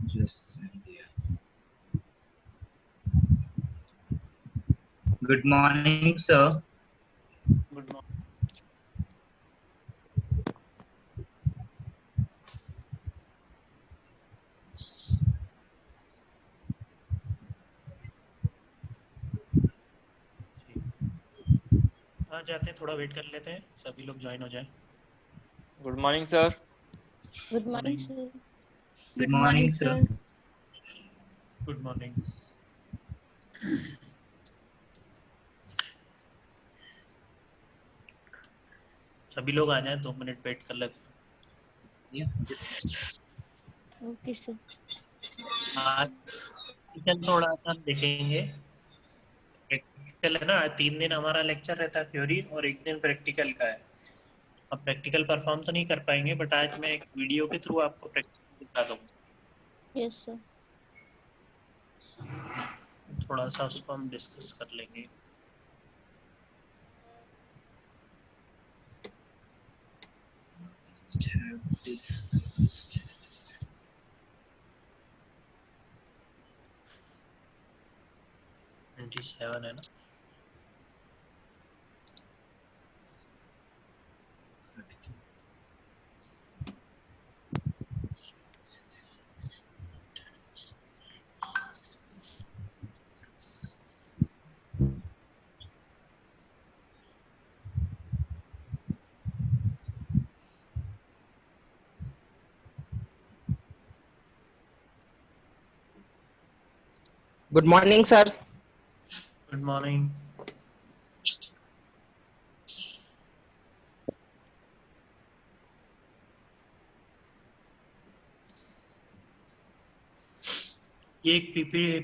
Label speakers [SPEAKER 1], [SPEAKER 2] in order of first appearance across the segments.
[SPEAKER 1] Just good morning, sir.
[SPEAKER 2] Good morning. आ जाते हैं, थोड़ा वेट कर लेते हैं, सभी लोग ज्वाइन हो जाए।
[SPEAKER 3] Good morning sir.
[SPEAKER 4] Good morning sir.
[SPEAKER 1] Good morning, sir.
[SPEAKER 2] Good morning. सभी लोग आ जाए, 2 मिनट वेट कर लेते हैं।
[SPEAKER 4] Okay sir.
[SPEAKER 2] आज थोड़ा सा देखेंगे, प्रैक्टिकल है ना। 3 दिन हमारा लेक्चर रहता है थ्योरी और 1 दिन प्रैक्टिकल का है। अब प्रैक्टिकल परफॉर्म तो नहीं कर पाएंगे, बट आज मैं एक वीडियो के थ्रू आपको प्रैक्टिकल दिखा दूंगा।
[SPEAKER 4] Yes sir.
[SPEAKER 2] थोड़ा सा उसको हम डिस्कस कर लेंगे। सेवन है ना।
[SPEAKER 5] Good morning sir.
[SPEAKER 2] Good morning. ये एक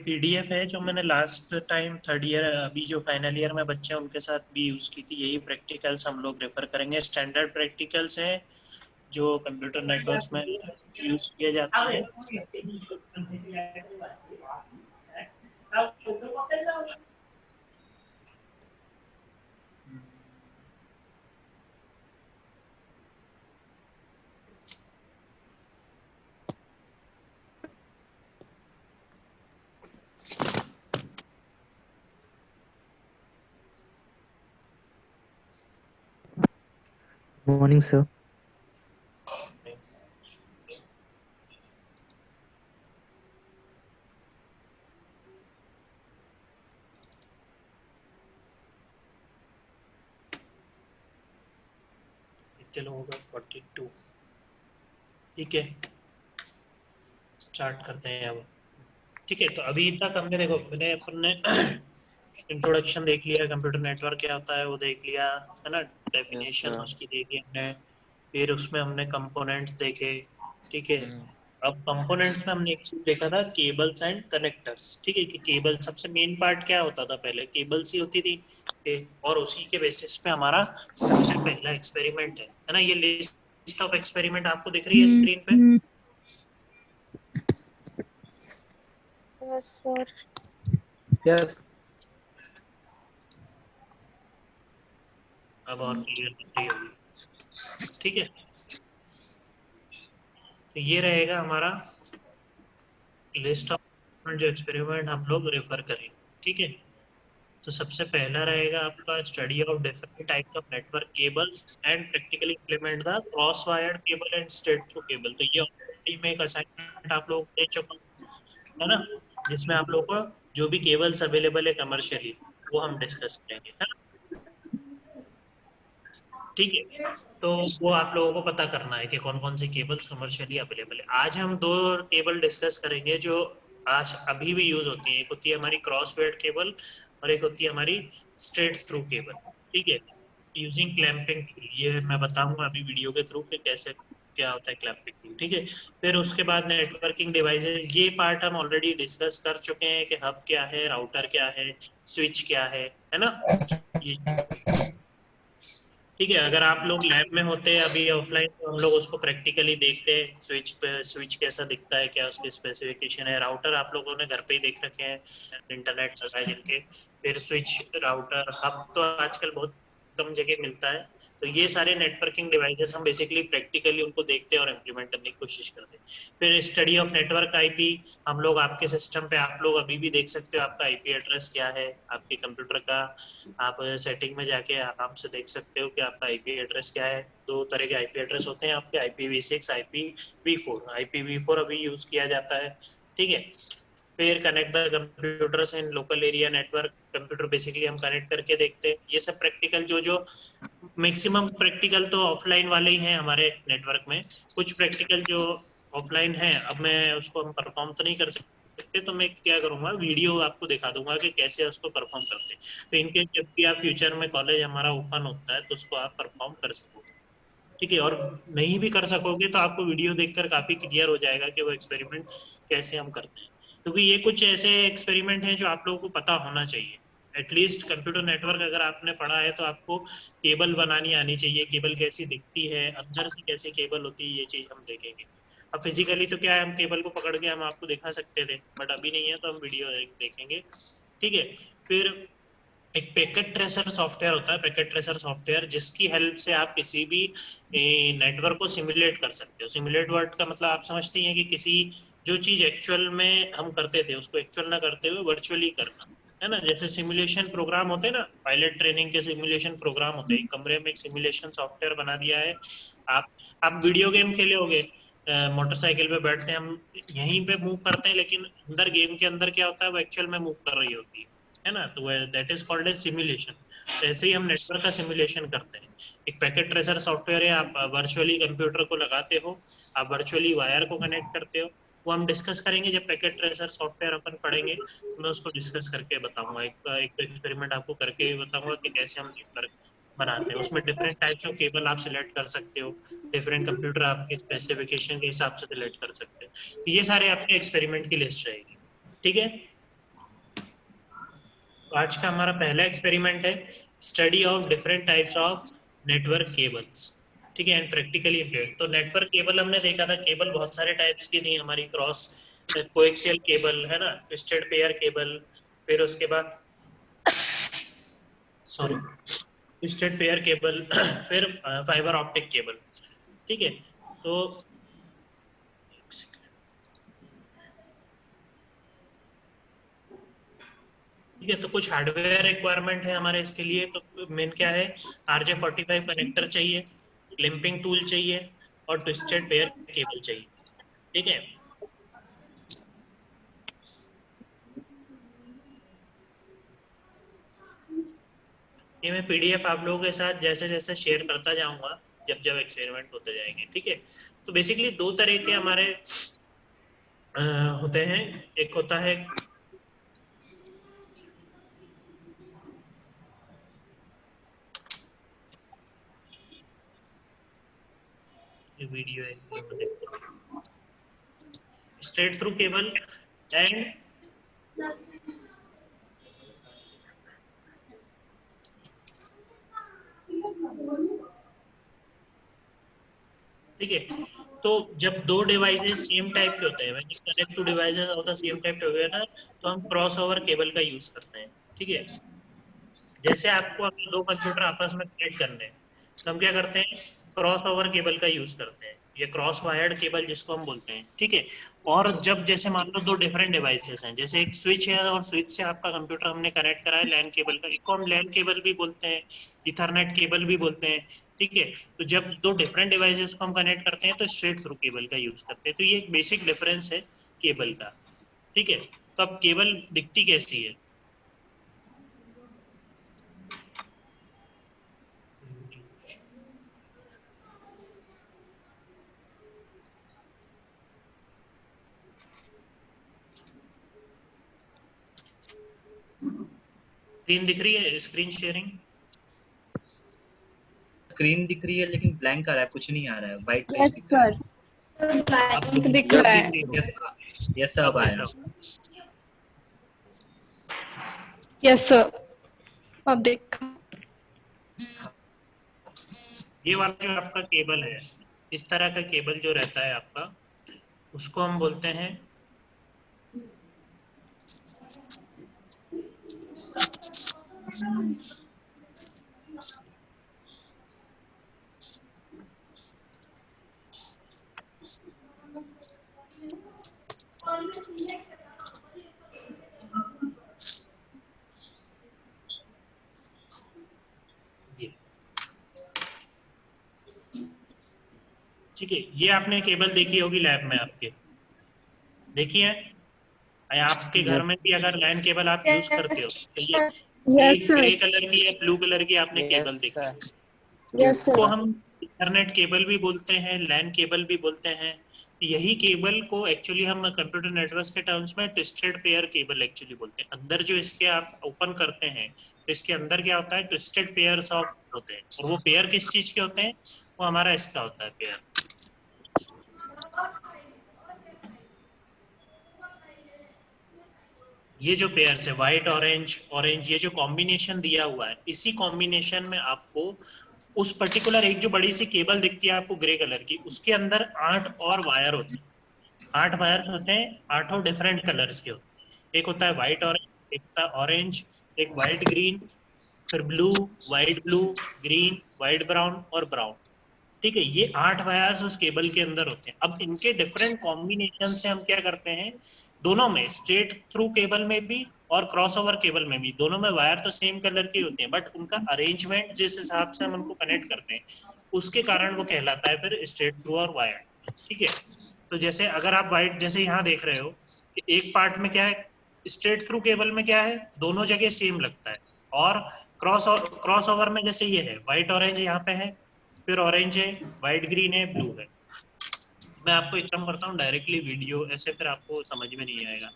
[SPEAKER 2] पीडीएफ है जो मैंने लास्ट टाइम थर्ड ईयर, अभी जो फाइनल ईयर में बच्चे हैं उनके साथ भी यूज की थी। यही प्रैक्टिकल्स हम लोग रेफर करेंगे। स्टैंडर्ड प्रैक्टिकल्स हैं जो कंप्यूटर नेटवर्क्स में यूज किए जाते हैं।
[SPEAKER 6] Morning, sir.
[SPEAKER 2] चलो होगा 42। ठीक है, स्टार्ट करते हैं अब। ठीक है, तो अभी तक हमने देखो, मैंने अपने इंट्रोडक्शन देख लिया, कंप्यूटर नेटवर्क क्या होता है वो देख लिया, है ना। Definition
[SPEAKER 3] sir.
[SPEAKER 2] उसकी देखी हमने। फिर उसमें हमने कंपोनेंट्स देखे। ठीक है, अब कंपोनेंट्स में हमने एक चीज देखा था, केबल्स एंड कनेक्टर्स। ठीक है, कि केबल सबसे मेन पार्ट क्या होता था, पहले केबल्स ही होती थी। और उसी के बेसिस पे हमारा सबसे पहला एक्सपेरिमेंट है ना। ये लिस्ट ऑफ एक्सपेरिमेंट आपको दिख रही है स्क्रीन पे।
[SPEAKER 4] Yes sir.
[SPEAKER 6] Yes.
[SPEAKER 2] अब और क्लियर दिख रही होगी। ठीक है, तो ये रहेगा हमारा लिस्ट ऑफ जो एक्सपेरिमेंट हम लोग रेफर करेंगे। ठीक है, तो सबसे पहला रहेगा आपका study of different types of network cables and practically implement the cross wired cable and straight through cable. तो ये ऑलरेडी में एक असाइनमेंट आप लोग दे चुका हूं, है ना, जिसमें आप लोगों को जो भी केबल्स अवेलेबल है कमर्शियली वो हम डिस्कस करेंगे, है ना। ठीक है, तो वो आप लोगों को पता करना है कि कौन कौन सी केबल्स कमर्शियली अवेलेबल है। आज हम 2 केबल डिस्कस करेंगे जो आज अभी भी यूज होती है। एक होती है हमारी क्रॉस वेड केबल और एक होती है हमारी स्ट्रेट थ्रू केबल। ठीक है, यूजिंग क्लैंपिंग टूल, ये मैं बताऊंगा अभी वीडियो के थ्रू कि कैसे क्या होता है क्लैंपिंग टूल। ठीक है, फिर उसके बाद नेटवर्किंग डिवाइसेस, ये पार्ट हम ऑलरेडी डिस्कस कर चुके हैं कि हब क्या है, राउटर क्या है, स्विच क्या है ना। ये ठीक है, अगर आप लोग लैब में होते हैं अभी ऑफलाइन तो हम लोग उसको प्रैक्टिकली देखते हैं, स्विच पे स्विच कैसा दिखता है, क्या उसकी स्पेसिफिकेशन है। राउटर आप लोगों ने घर पे ही देख रखे हैं, इंटरनेट लगा है जिनके। फिर स्विच, राउटर, हब तो आजकल बहुत कम जगह मिलता है। तो ये सारे नेटवर्किंग डिवाइसेस हम बेसिकली प्रैक्टिकली उनको देखते हैं और इम्प्लीमेंट करने की कोशिश करते हैं। फिर स्टडी ऑफ नेटवर्क आईपी, हम लोग आपके सिस्टम पे आप लोग अभी भी देख सकते हो आपका आईपी एड्रेस क्या है आपके कंप्यूटर का। आप सेटिंग में जाके आराम से देख सकते हो कि आपका आईपी एड्रेस क्या है। दो तरह के आईपी एड्रेस होते हैं आपके, IPv6, IPv4। IPv4 अभी यूज किया जाता है, ठीक है। फिर connect the computers in local area network, computer basically हम कनेक्ट करके देखते हैं। ये सब प्रैक्टिकल जो जो मैक्सिमम प्रैक्टिकल तो ऑफलाइन वाले ही हैं हमारे नेटवर्क में। कुछ प्रैक्टिकल जो ऑफलाइन है, अब मैं उसको हम परफॉर्म तो नहीं कर सकते, तो मैं क्या करूंगा, वीडियो आपको दिखा दूंगा कि कैसे उसको परफॉर्म करते हैं। तो इनके जब भी आप फ्यूचर में कॉलेज हमारा ओपन होता है तो उसको आप परफॉर्म कर सकोगे, ठीक है। और नहीं भी कर सकोगे तो आपको वीडियो देखकर काफी क्लियर हो जाएगा कि वो एक्सपेरिमेंट कैसे हम करते हैं। क्योंकि ये कुछ ऐसे एक्सपेरिमेंट हैं जो आप लोगों को पता होना चाहिए। एटलीस्ट कंप्यूटर नेटवर्क अगर आपने पढ़ा है तो आपको केबल बनानी आनी चाहिए, केबल कैसी दिखती है, अंदर से कैसी केबल होती है, ये चीज हम देखेंगे। अब फिजिकली तो क्या है, हम केबल को पकड़ के हम आपको दिखा सकते थे, बट अभी नहीं है तो हम वीडियो देखेंगे, ठीक है। फिर एक पैकेट ट्रेसर सॉफ्टवेयर होता है, पैकेट ट्रेसर सॉफ्टवेयर जिसकी हेल्प से आप किसी भी नेटवर्क को सिमुलेट कर सकते हो। सिमुलेट वर्ड का मतलब आप समझते हैं कि किसी जो चीज एक्चुअल में हम करते थे उसको एक्चुअल ना करते हुए वर्चुअली करना, है ना। जैसे सिमुलेशन प्रोग्राम होते हैं ना, पायलट ट्रेनिंग के सिमुलेशन प्रोग्राम होते हैं, एक कमरे में एक सिमुलेशन सॉफ्टवेयर बना दिया है। आप आप वीडियो गेम खेले होगे, मोटरसाइकिल पे बैठते हैं हम, यहीं पे मूव करते हैं, लेकिन अंदर गेम के अंदर क्या होता है वो एक्चुअल में मूव कर रही होती है ना। तो that is called as simulation. तो ऐसे ही हम नेटवर्क का सिमुलेशन करते हैं। एक पैकेट ट्रेसर सॉफ्टवेयर है, आप वर्चुअली कंप्यूटर को लगाते हो, आप वर्चुअली वायर को कनेक्ट करते हो। वो हम डिस्कस करेंगे जब पैकेट ट्रेसर सॉफ्टवेयर अपन पढ़ेंगे, तो मैं उसको डिस्कस करके बताऊंगा। एक एक्सपेरिमेंट आपको करके बताऊंगा कि कैसे हम नेटवर्क बनाते हैं। उसमें डिफरेंट टाइप्स ऑफ केबल आप सिलेक्ट कर सकते हो, डिफरेंट कंप्यूटर आपके स्पेसिफिकेशन के हिसाब से सिलेक्ट कर सकते हो। तो ये सारे आपके एक्सपेरिमेंट की लिस्ट रहेगी, ठीक है। तो आज का हमारा पहला एक्सपेरिमेंट है study of different types of network cables, ठीक है, एंड प्रैक्टिकली इम्प्लीमेंट। तो नेटवर्क केबल हमने देखा था, केबल बहुत सारे टाइप्स की थी हमारी, क्रॉस कोएक्सियल केबल है ना, ट्विस्टेड पेयर केबल, फिर उसके बाद सॉरी ट्विस्टेड पेयर केबल फिर फाइबर ऑप्टिक केबल, ठीक है। तो ठीक है, तो कुछ हार्डवेयर रिक्वायरमेंट है हमारे इसके लिए। तो मेन क्या है, RJ45 कनेक्टर चाहिए, लिंपिंग टूल चाहिए और ट्विस्टेड पेयर केबल चाहिए, ठीक है। ये मैं PDF आप लोगों के साथ जैसे जैसे शेयर करता जाऊंगा जब जब एक्सपेरिमेंट होते जाएंगे, ठीक है। तो बेसिकली दो तरह के हमारे होते हैं। एक होता है वीडियो है स्ट्रेट थ्रू केबल एंड ठीक है। तो जब दो डिवाइसेस सेम टाइप के होते हैं, when you connect to devices of the same type together, तो हम क्रॉस ओवर केबल का यूज करते हैं, ठीक है। जैसे आपको अगर दो कंप्यूटर आपस में कनेक्ट करने हैं तो हम क्या करते हैं, क्रॉस ओवर केबल का यूज करते हैं, ये क्रॉस वायर्ड केबल जिसको हम बोलते हैं, ठीक है। और जब जैसे मान लो दो डिफरेंट डिवाइसेस हैं, जैसे एक स्विच है और स्विच से आपका कंप्यूटर हमने कनेक्ट करा है लैन केबल का, एक को हम लैन केबल भी बोलते हैं, इथरनेट केबल भी बोलते हैं, ठीक है। तो जब दो डिफरेंट डिवाइसेस को हम कनेक्ट करते हैं तो स्ट्रेट थ्रू केबल का यूज करते हैं। तो ये एक बेसिक डिफरेंस है केबल का, ठीक है। तो अब केबल दिखती कैसी है, स्क्रीन दिख रही है, स्क्रीन शेयरिंग।
[SPEAKER 1] स्क्रीन दिख रही है लेकिन ब्लैंक आ रहा है, कुछ नहीं आ रहा है, व्हाइट पेज
[SPEAKER 7] यस
[SPEAKER 1] दिख रहा है।
[SPEAKER 7] सर, ब्लैंक दिख
[SPEAKER 3] Yes.
[SPEAKER 7] रहा है।
[SPEAKER 1] यस अब आया।
[SPEAKER 7] यस सर, अब देखा।
[SPEAKER 2] ये वाला जो आपका केबल है, इस तरह का केबल जो रहता है आपका, उसको हम बोलते हैं ये ठीक है, ये आपने केबल देखी होगी लैब में आपके, देखी है? आपके घर में भी अगर लैन केबल आप यूज करते हो तो ये एक ग्रे कलर की या ब्लू कलर की आपने केबल देखी है, उसको हम इंटरनेट केबल भी बोलते हैं, लैन केबल भी बोलते हैं। यही केबल को एक्चुअली हम कंप्यूटर नेटवर्क के टर्म्स में ट्विस्टेड पेयर केबल एक्चुअली बोलते हैं। अंदर जो इसके आप ओपन करते हैं तो इसके अंदर क्या होता है, ट्विस्टेड पेयर्स ऑफ होते हैं, और वो पेयर किस चीज के होते हैं, वो हमारा इसका होता है पेयर। ये जो पेयर्स है व्हाइट ऑरेंज ऑरेंज, ये जो कॉम्बिनेशन दिया हुआ है, इसी कॉम्बिनेशन में आपको उस पर्टिकुलर एक जो बड़ी सी केबल दिखती है आपको ग्रे कलर की, उसके अंदर 8 और वायर होते हैं। 8 वायर होते हैं, 8 डिफरेंट कलर्स के होते हैं। एक होता है व्हाइट ऑरेंज, एक होता है ऑरेंज, एक व्हाइट ग्रीन, फिर blue, white blue, green, white brown और ब्राउन। ठीक है, ये 8 वायर्स उस केबल के अंदर होते हैं। अब इनके डिफरेंट कॉम्बिनेशन से हम क्या करते हैं, दोनों में स्ट्रेट थ्रू केबल में भी और क्रॉसओवर केबल में भी, दोनों में वायर तो सेम कलर के होते हैं, बट उनका अरेंजमेंट जिस हिसाब से हम उनको कनेक्ट करते हैं उसके कारण वो कहलाता है फिर स्ट्रेट थ्रू और वायर। ठीक है, तो जैसे अगर आप व्हाइट, जैसे यहाँ देख रहे हो कि एक पार्ट में क्या है, स्ट्रेट थ्रू केबल में क्या है, दोनों जगह सेम लगता है, और क्रॉस ओवर में जैसे ये है व्हाइट ऑरेंज यहाँ पे है, फिर ऑरेंज है, व्हाइट ग्रीन है, ब्लू है। मैं आपको एक काम करता हूँ, डायरेक्टली वीडियो, ऐसे फिर आपको समझ में नहीं आएगा,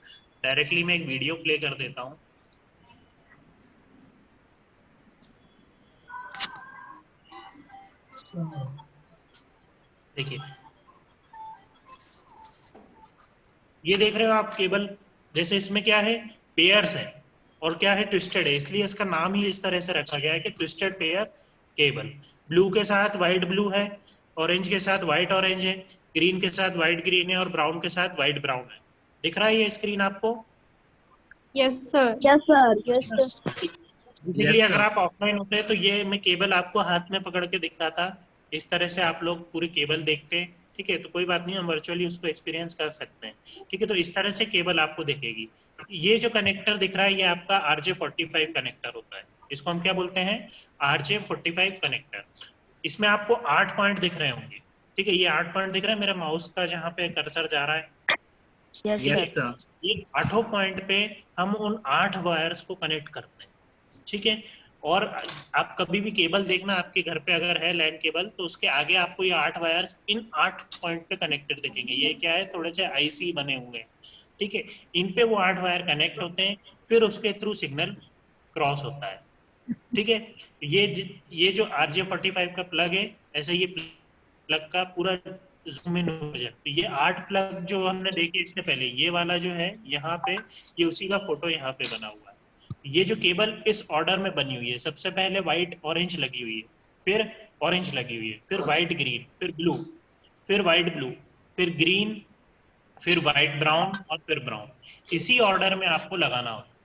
[SPEAKER 2] डायरेक्टली मैं एक वीडियो प्ले कर देता हूँ। देखिए, ये देख रहे हो आप केबल, जैसे इसमें क्या है, पेयर्स है और क्या है, ट्विस्टेड है, इसलिए इसका नाम ही इस तरह से रखा गया है कि ट्विस्टेड पेयर केबल। ब्लू के साथ व्हाइट ब्लू है, ऑरेंज के साथ व्हाइट ऑरेंज है, ग्रीन के साथ व्हाइट ग्रीन है और ब्राउन के साथ व्हाइट ब्राउन है। दिख रहा है ये स्क्रीन आपको?
[SPEAKER 7] Yes, sir.
[SPEAKER 4] Yes, sir. Yes, sir.
[SPEAKER 2] Basically अगर आप ऑफलाइन होते तो ये मैं केबल आपको हाथ में पकड़ के दिखाता, इस तरह से आप लोग पूरी केबल देखते। ठीक है, तो कोई बात नहीं, हम वर्चुअली उसको एक्सपीरियंस कर सकते हैं। ठीक है, तो इस तरह से केबल आपको दिखेगी। ये जो कनेक्टर दिख रहा है ये आपका RJ45 कनेक्टर होता है, इसको हम क्या बोलते हैं, RJ45 कनेक्टर। इसमें आपको 8 पॉइंट दिख रहे होंगे। ठीक है, ये 8 पॉइंट दिख रहा है, मेरा माउस का जहाँ पे कर्सर जा रहा है,
[SPEAKER 1] यस सर।
[SPEAKER 2] ये 8 पॉइंट पे हम उन 8 वायर्स को कनेक्ट करते हैं। ठीक है, और आप कभी भी केबल देखना, आपके घर पे अगर है लैन केबल तो उसके आगे आपको ये 8 वायर्स इन 8 पॉइंट पे कनेक्टेड दिखेंगे। ये क्या है, थोड़े से आईसी बने हुए हैं। ठीक है, इन पे वो 8 वायर कनेक्ट होते हैं, फिर उसके थ्रू सिग्नल क्रॉस होता है। ठीक है, ये जो RJ45 का प्लग है, ऐसे ये प्लग का पूरा जूम इन हो जाए तो ये 8 प्लग जो हमने देखे इससे पहले, ये वाला जो है यहाँ पे, ये उसी का फोटो यहाँ पे बना हुआ है। ये जो केबल इस ऑर्डर में बनी हुई है, सबसे पहले व्हाइट ऑरेंज लगी हुई है, फिर ऑरेंज लगी हुई है, फिर व्हाइट ग्रीन, फिर ब्लू, फिर व्हाइट ब्लू, फिर ग्रीन, फिर व्हाइट ब्राउन और फिर ब्राउन। इसी ऑर्डर में आपको लगाना होता है।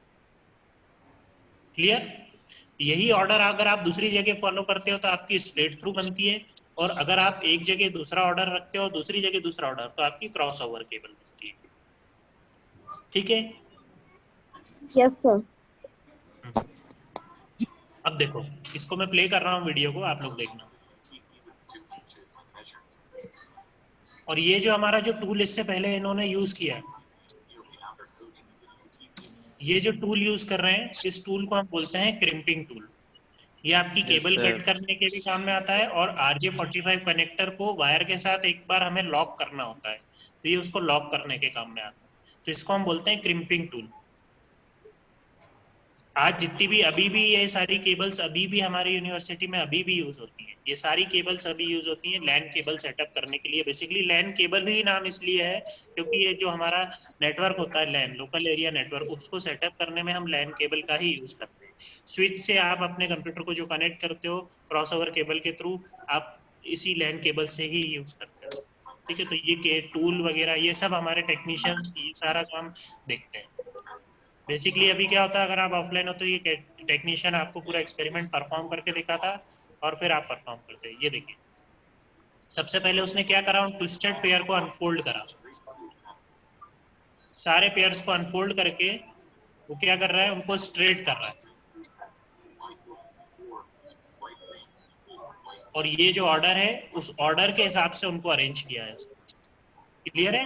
[SPEAKER 2] क्लियर? यही ऑर्डर अगर आप दूसरी जगह फॉलो करते हो तो आपकी स्ट्रेट थ्रू बनती है, और अगर आप एक जगह दूसरा ऑर्डर रखते हो, दूसरी जगह दूसरा ऑर्डर, तो आपकी क्रॉस ओवर केबल बनती है। ठीक है,
[SPEAKER 4] Yes, sir.
[SPEAKER 2] अब देखो, इसको मैं प्ले कर रहा हूँ वीडियो को, आप लोग देखना। और ये जो हमारा जो टूल इससे पहले इन्होंने यूज किया है, ये जो टूल यूज कर रहे हैं, इस टूल को हम बोलते हैं क्रिम्पिंग टूल। ये आपकी केबल कट करने के भी काम में आता है, और RJ45 कनेक्टर को वायर के साथ एक बार हमें लॉक करना होता है, तो ये उसको लॉक करने के काम में आता है। तो इसको हम बोलते हैं क्रिम्पिंग टूल। आज जितनी भी अभी भी ये सारी केबल्स अभी भी हमारी यूनिवर्सिटी में अभी भी यूज होती हैं, ये सारी केबल्स अभी यूज होती हैं लैन केबल सेटअप करने के लिए। बेसिकली लैन केबल ही नाम इसलिए है क्योंकि ये जो हमारा नेटवर्क होता है लैन, लोकल एरिया नेटवर्क, उसको सेटअप करने में हम लैन केबल का ही यूज करते हैं। स्विच से आप अपने कंप्यूटर को जो कनेक्ट करते हो क्रॉस ओवर केबल के थ्रू, आप इसी लैन केबल से ही यूज करते हो। ठीक है, तो ये टूल वगैरह ये सब हमारे टेक्नीशियंस ये सारा काम देखते हैं। बेसिकली अभी क्या होता है, अगर आप ऑफलाइन होते ये टेक्नीशियन आपको पूरा एक्सपेरिमेंट परफॉर्म करके दिखाता और फिर आप परफॉर्म करते। ये देखिए, सबसे पहले उसने क्या करा, ट्विस्टेड पेयर को अनफोल्ड करा। सारे पेयर्स को अनफोल्ड करके वो क्या कर रहा है, उनको स्ट्रेट कर रहा है। और ये जो ऑर्डर है उस ऑर्डर के हिसाब से उनको अरेंज किया है। क्लियर है?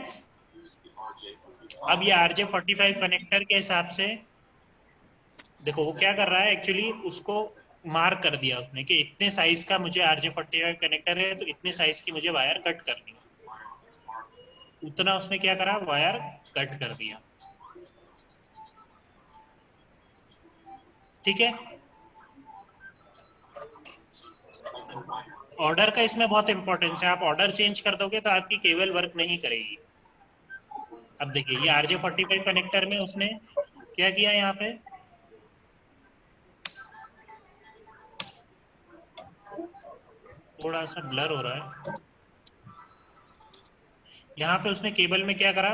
[SPEAKER 2] अब ये RJ45 कनेक्टर के हिसाब से देखो वो क्या कर रहा है, एक्चुअली उसको मार्क कर दिया उसने कि इतने साइज का मुझे RJ45 कनेक्टर है तो इतने साइज की मुझे वायर कट करनी है। उतना उसने क्या करा, वायर कट कर दिया। ठीक है? ऑर्डर का इसमें बहुत इंपॉर्टेंस है। आप ऑर्डर चेंज कर दोगे तो आपकी केबल वर्क नहीं करेगी। अब देखिए ये RJ45 कनेक्टर में उसने क्या किया, यहाँ पे थोड़ा सा ब्लर हो रहा है। यहाँ पे उसने केबल में क्या करा,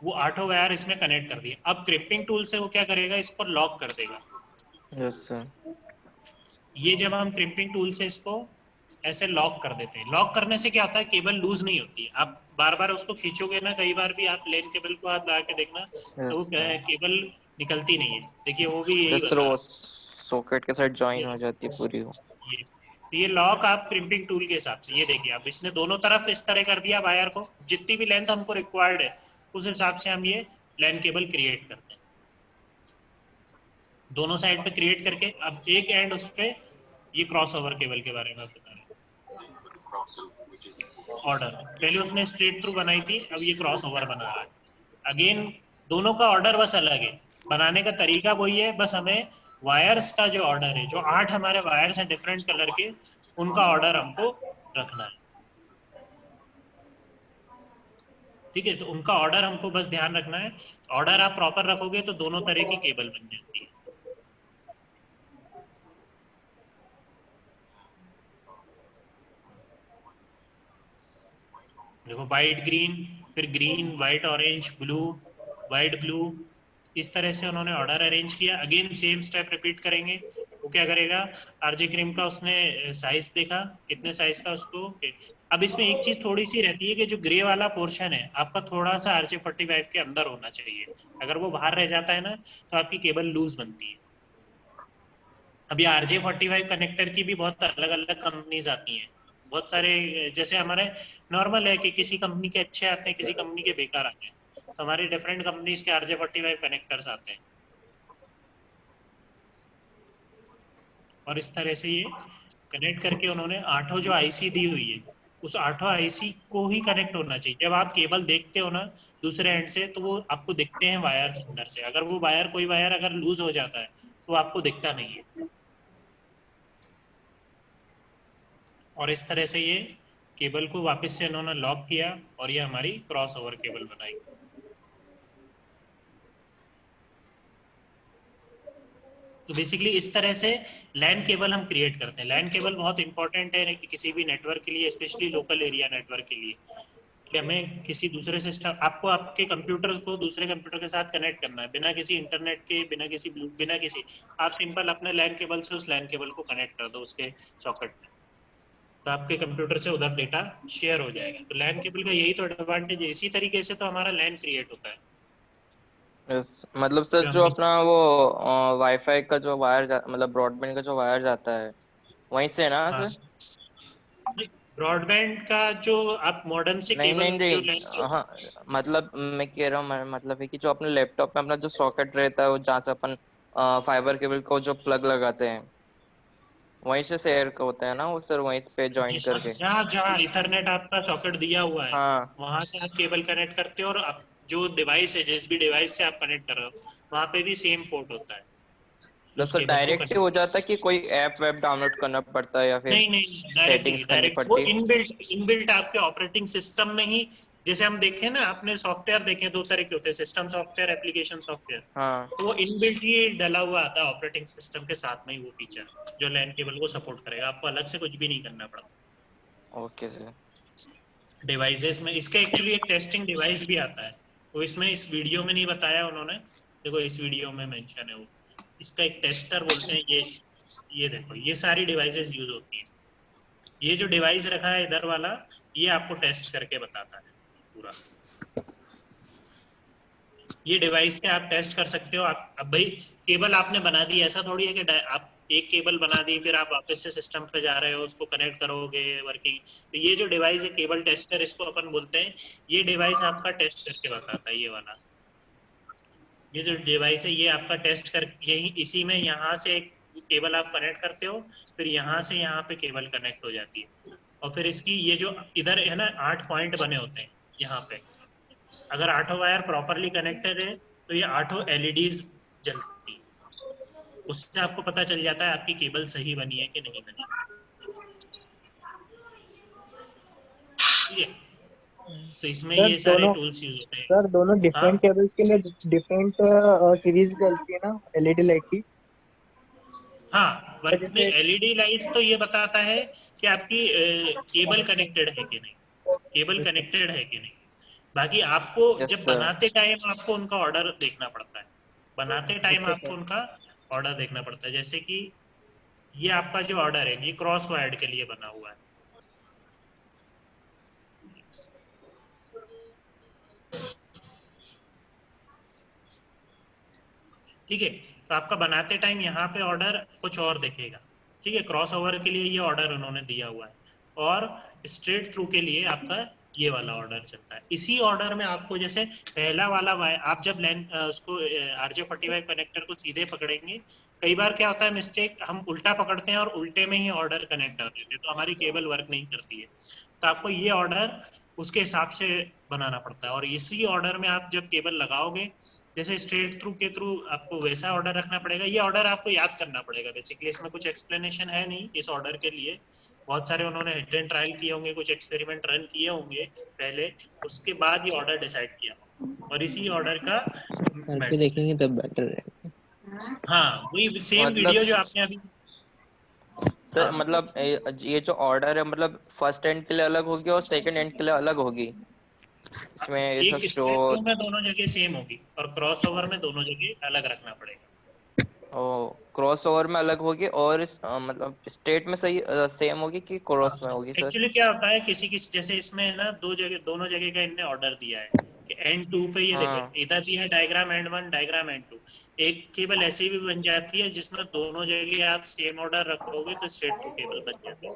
[SPEAKER 2] वो 8 वायर इसमें कनेक्ट कर दिए। अब क्रिपिंग टूल से वो क्या करेगा, इसको लॉक कर देगा।
[SPEAKER 3] Yes sir.
[SPEAKER 2] ये जब हम क्रिपिंग टूल से इसको ऐसे लॉक कर देते हैं, लॉक करने से क्या होता है, केबल लूज नहीं होती है। आप बार बार उसको खींचोगे ना, कई बार भी आप लेन केबल को हाथ लगा के देखना तो वो केबल निकलती नहीं है। देखिए वो भी यही बता
[SPEAKER 3] वो
[SPEAKER 2] रहा
[SPEAKER 3] सॉकेट के साथ ज्वाइन हो जाती है पूरी वो।
[SPEAKER 2] है। ये लॉक आप क्रिम्पिंग टूल के हिसाब से, ये देखिए आप इसने दोनों तरफ इस तरह कर दिया वायर को, जितनी भी लेंथ हमको रिक्वायर्ड है उस हिसाब से हम ये लैन केबल क्रिएट करते हैं। दोनों साइड पे क्रिएट करके अब एक एंड उस पे, ये क्रॉस ओवर केबल के बारे में आप बता रहे हैं। ऑर्डर पहले उसने स्ट्रेट थ्रू बनाई थी, अब ये क्रॉस ओवर बना रहा है। अगेन दोनों का ऑर्डर बस अलग है, बनाने का तरीका वही है, बस हमें वायर्स का जो ऑर्डर है, जो 8 हमारे वायर्स हैं डिफरेंट कलर के, उनका ऑर्डर हमको रखना है। ठीक है, तो उनका ऑर्डर हमको बस ध्यान रखना है। ऑर्डर आप प्रॉपर रखोगे तो दोनों तरह की केबल बन जाती है। देखो वाइट ग्रीन, फिर green white orange blue, white blue, इस तरह से उन्होंने ऑर्डर अरेंज किया। अगेन सेम स्टेप रिपीट करेंगे। वो क्या करेगा, आरजे क्रीम का उसने साइज देखा, कितने साइज का उसको। अब इसमें एक चीज थोड़ी सी रहती है कि जो ग्रे वाला पोर्शन है आपका थोड़ा सा RJ45 के अंदर होना चाहिए। अगर वो बाहर रह जाता है ना तो आपकी केबल लूज बनती है। अब ये RJ45 कनेक्टर की भी बहुत अलग अलग कंपनीज आती हैं। बहुत सारे, जैसे हमारे नॉर्मल है कि किसी कंपनी के अच्छे आते हैं, किसी कंपनी के बेकार आते हैं, तो हमारी डिफरेंट कंपनीज के RJ45 कनेक्टर्स आते हैं। और इस तरह से ये कनेक्ट करके उन्होंने 8 जो आईसी दी हुई है, उस 8 आईसी को ही कनेक्ट होना चाहिए। जब आप केबल देखते हो ना दूसरे एंड से, तो वो आपको दिखते हैं वायर अंदर से। अगर वो वायर, कोई वायर अगर लूज हो जाता है तो आपको दिखता नहीं है। और इस तरह से ये केबल को वापस से इन्होंने लॉक किया और ये हमारी क्रॉस ओवर केबल बनाई। तो बेसिकली इस तरह से लैन केबल हम क्रिएट करते हैं। लैन केबल बहुत इंपॉर्टेंट है कि किसी भी नेटवर्क के लिए, स्पेशली लोकल एरिया नेटवर्क के लिए, कि हमें किसी दूसरे सिस्टम, आपको आपके कंप्यूटर को दूसरे कंप्यूटर के साथ कनेक्ट करना है बिना किसी इंटरनेट के, बिना किसी, आप सिंपल अपने लैन केबल से उस लैन केबल को कनेक्ट कर दो उसके सॉकेट में, तो आपके कंप्यूटर से उधर डेटा शेयर हो जाएगा। तो लैन केबल का यही तो एडवांटेज है। इसी तरीके से तो हमारा लैन क्रिएट होता है।
[SPEAKER 3] मतलब सर जो अपना वो वाईफाई का जो वायर मतलब ब्रॉडबैंड का जो वायर जाता है वहीं से है ना
[SPEAKER 2] हाँ,
[SPEAKER 3] सर?
[SPEAKER 2] ब्रॉडबैंड का जो आप मॉडेम से
[SPEAKER 3] नहीं
[SPEAKER 2] केबल
[SPEAKER 3] नहीं
[SPEAKER 2] जो
[SPEAKER 3] नहीं, हाँ मतलब मैं कह रहा हूँ, मतलब है कि जो अपने लैपटॉप में अपना जो सॉकेट रहता है वो जहाँ से अपन फाइबर केबल को जो प्लग लगाते हैं वहीं से शेयर का होता है ना वो सर, वहीं पे ज्वाइन करके।
[SPEAKER 2] जहाँ जहाँ इथरनेट आपका सॉकेट दिया हुआ है
[SPEAKER 3] हाँ
[SPEAKER 2] वहां से आप केबल कनेक्ट करते हो, और आप जो डिवाइस है, जिस भी डिवाइस से आप कनेक्ट कर रहे हो वहां पे भी सेम पोर्ट होता है।
[SPEAKER 3] तो
[SPEAKER 2] उस
[SPEAKER 3] सर
[SPEAKER 2] केबल को
[SPEAKER 3] डायरेक्ट ही हो
[SPEAKER 2] कनेक्ट,
[SPEAKER 3] जाता है कि कोई ऐप वेब डाउनलोड करना पड़ता है या फिर
[SPEAKER 2] नहीं नहीं,
[SPEAKER 3] सेटिंग्स करनी
[SPEAKER 2] डायरेक्ट वो
[SPEAKER 3] पड़ती है?
[SPEAKER 2] इनबिल्ट आपके ऑपरेटिंग सिस्टम में ही। जैसे हम देखें ना, आपने सॉफ्टवेयर देखे दो तरह के होते हैं, सिस्टम सॉफ्टवेयर, एप्लीकेशन सॉफ्टवेयर।
[SPEAKER 3] हाँ
[SPEAKER 2] तो वो इनबिल्ट ही डला हुआ आता है ऑपरेटिंग सिस्टम के साथ में ही, वो फीचर जो लैन केबल को सपोर्ट करेगा। आपको अलग से कुछ भी नहीं करना पड़ता।
[SPEAKER 3] Okay sir.
[SPEAKER 2] डिवाइसेस में इसका एक्चुअली एक टेस्टिंग डिवाइस भी आता है, वो इसमें इस वीडियो में नहीं बताया उन्होंने। देखो इस वीडियो में मेंशन है वो, इसका एक टेस्टर बोलते हैं। ये देखो, ये सारी डिवाइसेस यूज होती है। ये जो डिवाइस रखा है इधर वाला, ये आपको टेस्ट करके बताता है पूरा। ये डिवाइस पे आप टेस्ट कर सकते हो। आप अब भाई केबल आपने बना दी, ऐसा थोड़ी है कि आप एक केबल बना दी फिर आप वापस से सिस्टम पे जा रहे हो, उसको कनेक्ट करोगे वर्किंग। तो ये जो डिवाइस है केबल टेस्टर इसको अपन बोलते हैं, ये डिवाइस आपका टेस्ट करके बताता है। ये वाला ये जो डिवाइस है ये आपका टेस्ट कर, यही इसी में यहाँ से केबल आप कनेक्ट करते हो, फिर यहाँ से यहाँ पे केबल कनेक्ट हो जाती है। और फिर इसकी ये जो इधर है ना 8 पॉइंट बने होते हैं यहाँ पे, अगर 8 वायर प्रॉपरली कनेक्टेड है तो ये 8 एलईडीज जलती है। उससे आपको पता चल जाता है आपकी केबल सही बनी है कि नहीं बनी। ठीक है, तो इसमें
[SPEAKER 6] सर
[SPEAKER 2] ये सारे
[SPEAKER 6] दोनों
[SPEAKER 2] टूल्स यूज होते हैं।
[SPEAKER 6] सर दोनों
[SPEAKER 2] हाँ
[SPEAKER 6] डिफरेंट केबल्स के लिए डिफरेंट सीरीज जलती है ना एलईडी लाइट की।
[SPEAKER 2] हाँ, वर्क में
[SPEAKER 6] जैसे
[SPEAKER 2] एलईडी लाइट तो ये बताता है कि आपकी केबल कनेक्टेड है कि नहीं, केबल कनेक्टेड है कि नहीं। बाकी आपको
[SPEAKER 3] यस
[SPEAKER 2] जब
[SPEAKER 3] सर।
[SPEAKER 2] बनाते टाइम आपको उनका ऑर्डर देखना पड़ता है, बनाते टाइम
[SPEAKER 6] ओके
[SPEAKER 2] आपको
[SPEAKER 6] सर।
[SPEAKER 2] उनका ऑर्डर देखना पड़ता है। जैसे कि ये आपका जो ऑर्डर है ये क्रॉस वायर्ड के लिए बना हुआ है। ठीक है, तो आपका बनाते टाइम यहाँ पे ऑर्डर कुछ और दिखेगा। ठीक है, क्रॉस ओवर के लिए ये ऑर्डर उन्होंने दिया हुआ है, और स्ट्रेट थ्रू के लिए आपका ये वाला ऑर्डर चलता है। इसी ऑर्डर में आपको जैसे पहला वाला आप जब उसको RJ45 कनेक्टर को सीधे पकड़ेंगे, कई बार क्या होता है मिस्टेक, हम उल्टा पकड़ते हैं और उल्टे में ही ऑर्डर कनेक्ट कर देते हैं, तो हमारी केबल वर्क नहीं करती है। तो आपको ये ऑर्डर उसके हिसाब से बनाना पड़ता है, और इसी ऑर्डर में आप जब केबल लगाओगे, जैसे स्ट्रेट थ्रू के थ्रू आपको वैसा ऑर्डर रखना पड़ेगा। ये ऑर्डर आपको याद करना पड़ेगा बेसिकली, इसमें कुछ एक्सप्लेनेशन है नहीं इस ऑर्डर के लिए। बहुत सारे उन्होंने हिट एंड ट्रायल किए होंगे, कुछ एक्सपेरिमेंट रन किए होंगे पहले, उसके बाद ये ऑर्डर डिसाइड किया, और इसी ऑर्डर का
[SPEAKER 6] करके
[SPEAKER 2] मैटर है।
[SPEAKER 6] देखेंगे तब बेटर रहेगा।
[SPEAKER 2] हाँ, वही सेम
[SPEAKER 3] मतलब
[SPEAKER 2] वीडियो जो आपने अभी।
[SPEAKER 3] सर
[SPEAKER 2] हाँ,
[SPEAKER 3] मतलब ये जो ऑर्डर है मतलब फर्स्ट एंड के लिए अलग होगी और सेकंड एंड के लिए अलग होगी, इसमें ऐसा
[SPEAKER 2] एक स्टेप
[SPEAKER 3] स्टोर।
[SPEAKER 2] 2 में दोनों जगह सेम होगी, और क्रॉस ओवर में दोनों जगह अलग रखना पड़ेगा।
[SPEAKER 3] ओ, क्रॉस ओवर में अलग होगी और मतलब स्टेट में सही सेम होगी कि क्रॉस में होगी सर?
[SPEAKER 2] एक्चुअली क्या होता है, किसी किसी जैसे इसमें है ना, दोनों जगह का इनने ऑर्डर दिया है कि एंड 2 पे, ये देखो
[SPEAKER 3] हाँ।
[SPEAKER 2] इधर दिया है डायग्राम एंड 1, डायग्राम एंड 2। एक केबल ऐसी भी बन जाती है जिसमें दोनों जगह आप सेम ऑर्डर रखोगे तो स्ट्रेट टू केबल बन जाती है।